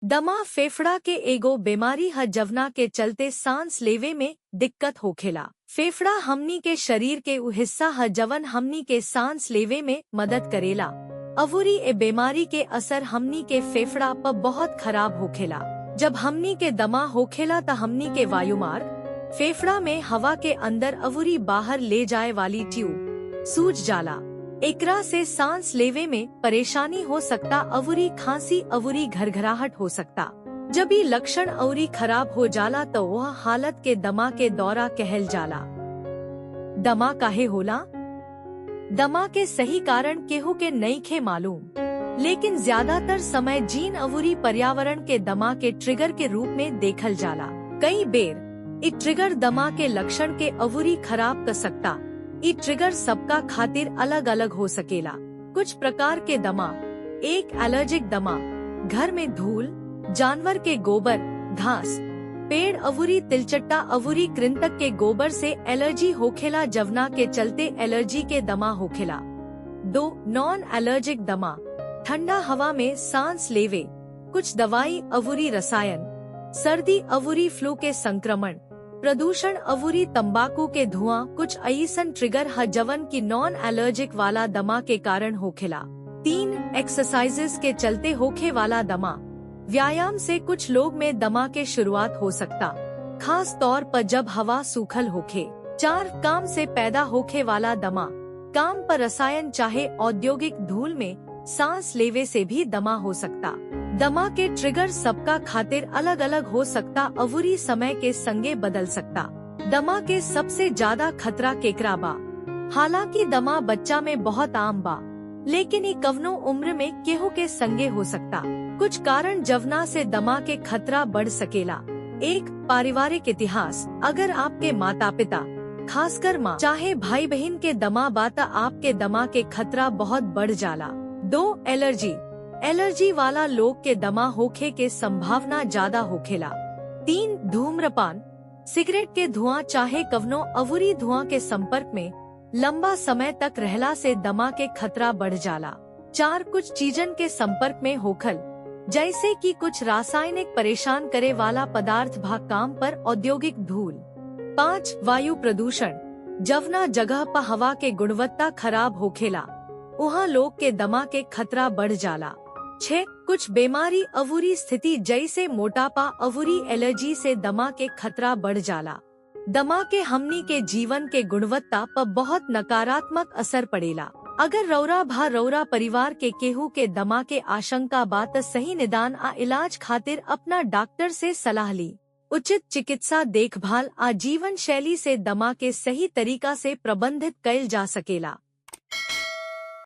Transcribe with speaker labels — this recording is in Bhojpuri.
Speaker 1: दमा फेफड़ा के एगो बीमारी ह जवना के चलते सांस लेवे में दिक्कत होखेला। फेफड़ा हमनी के शरीर के उ हिस्सा ह जवन हमनी के सांस लेवे में मदद करेला। अवूरी ए बीमारी के असर हमनी के फेफड़ा पर बहुत खराब होखेला। जब हमनी के दमा होखेला त हमनी के वायुमार्ग फेफड़ा में हवा के अंदर अवूरी बाहर ले जाए वाली ट्यूब सूज जाला। एकरा से सांस लेवे में परेशानी हो सकता। अवूरी खांसी, अवूरी घरघराहट हो सकता। जब ये लक्षण अवूरी खराब हो जाला तो वह हालत के दमा के दौरा कहल जाला। दमा काहे होला? दमा के सही कारण केहू के नइखे मालूम, लेकिन ज्यादातर समय जीन अवूरी पर्यावरण के दमा के ट्रिगर के रूप में देखल जाला। कई बेर इ ट्रिगर दमा के लक्षण के अवूरी खराब कर सकता। इ ट्रिगर सबका खातिर अलग अलग हो सकेला। कुछ प्रकार के दमा: एक, एलर्जिक दमा, घर में धूल, जानवर के गोबर, घास, पेड़ अवूरी तिलचट्टा अवूरी कृंतक के गोबर से एलर्जी होखेला जवना के चलते एलर्जी के दमा होखेला। 2, नॉन एलर्जिक दमा, ठंडा हवा में सांस लेवे, कुछ दवाई अवूरी रसायन, सर्दी अवूरी फ्लू के संक्रमण, प्रदूषण अवूरी तंबाकू के धुआं कुछ अइसन ट्रिगर ह जवन की नॉन एलर्जिक वाला दमा के कारण होखेला। 3, एक्सरसाइजेस के चलते होखे वाला दमा, व्यायाम से कुछ लोग में दमा के शुरुआत हो सकता, खास तौर पर जब हवा सूखल होखे। 4, काम से पैदा होखे वाला दमा, काम पर रसायन चाहे औद्योगिक धूल में सांस लेवे से भी दमा हो सकता। दमा के ट्रिगर सबका खातिर अलग अलग हो सकता, अवूरी समय के संगे बदल सकता। दमा के सबसे ज्यादा खतरा केकरा बा? हालांकि दमा बच्चा में बहुत आम बा, लेकिन ये कवनो उम्र में केहू के संगे हो सकता। कुछ कारण जवना से दमा के खतरा बढ़ सकेला। 1, पारिवारिक इतिहास, अगर आपके माता पिता खासकर माँ चाहे भाई बहन के दमा बाता आपके दमा के खतरा बहुत बढ़ जाला। 2, एलर्जी, एलर्जी वाला लोग के दमा होखे के संभावना ज्यादा होखेला। 3, धूम्रपान, सिगरेट के धुआं चाहे कवनो अवूरी धुआं के संपर्क में लंबा समय तक रहला से दमा के खतरा बढ़ जाला। 4, कुछ चीजन के संपर्क में होखल, जैसे कि कुछ रासायनिक परेशान करे वाला पदार्थ भाग काम पर औद्योगिक धूल। 5, वायु प्रदूषण, जवना जगह पर हवा के गुणवत्ता खराब होखेला वहाँ लोग के दमा के खतरा बढ़ जाला। 6, कुछ बीमारी अवूरी स्थिति जैसे मोटापा अवूरी एलर्जी से दमा के खतरा बढ़ जाला। दमा के हमनी के जीवन के गुणवत्ता पर बहुत नकारात्मक असर पड़ेला। अगर रौरा परिवार के केहू के दमा के आशंका बा त सही निदान आ इलाज खातिर अपना डॉक्टर से सलाह ली। उचित चिकित्सा देखभाल आ जीवन शैली से दमा के सही तरीका से प्रबंधित कइल जा सकेला।